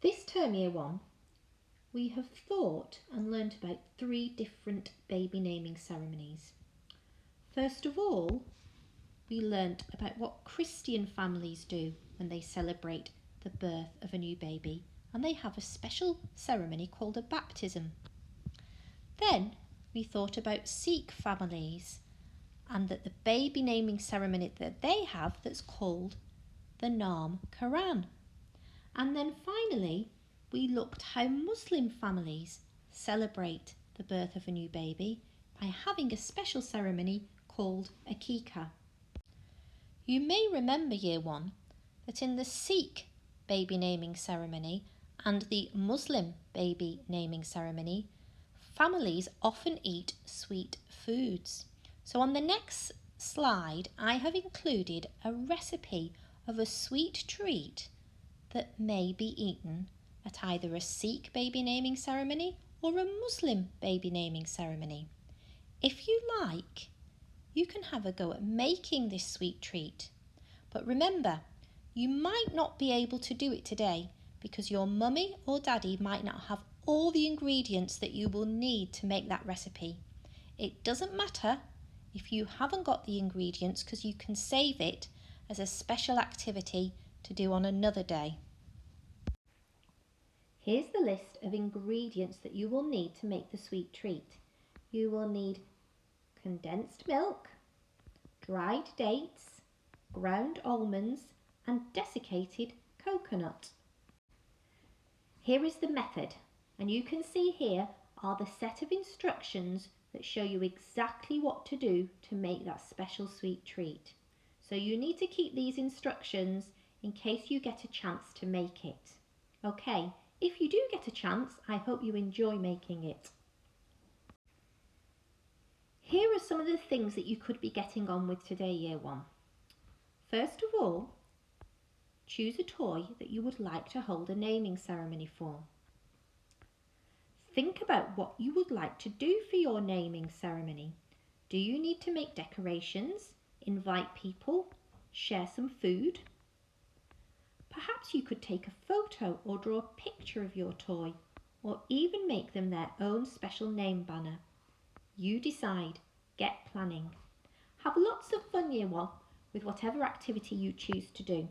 This term, Year 1, we have thought and learnt about 3 different baby naming ceremonies. First of all, we learnt about what Christian families do when they celebrate the birth of a new baby, and they have a special ceremony called a baptism. Then we thought about Sikh families and that the baby naming ceremony that they have that's called the Naam Quran. And then finally, we looked how Muslim families celebrate the birth of a new baby by having a special ceremony called Aqiqah. You may remember, Year 1, that in the Sikh baby naming ceremony and the Muslim baby naming ceremony, families often eat sweet foods. So on the next slide, I have included a recipe of a sweet treat that may be eaten at either a Sikh baby naming ceremony or a Muslim baby naming ceremony. If you like, you can have a go at making this sweet treat. But remember, you might not be able to do it today because your mummy or daddy might not have all the ingredients that you will need to make that recipe. It doesn't matter if you haven't got the ingredients because you can save it as a special activity to do on another day. Here's the list of ingredients that you will need to make the sweet treat. You will need condensed milk, dried dates, ground almonds and desiccated coconut. Here is the method, and you can see here are the set of instructions that show you exactly what to do to make that special sweet treat. So you need to keep these instructions in case you get a chance to make it. Okay, if you do get a chance, I hope you enjoy making it. Here are some of the things that you could be getting on with today, Year 1. First of all, choose a toy that you would like to hold a naming ceremony for. Think about what you would like to do for your naming ceremony. Do you need to make decorations, invite people, share some food? Perhaps you could take a photo or draw a picture of your toy, or even make them their own special name banner. You decide. Get planning. Have lots of fun, Year 1, with whatever activity you choose to do.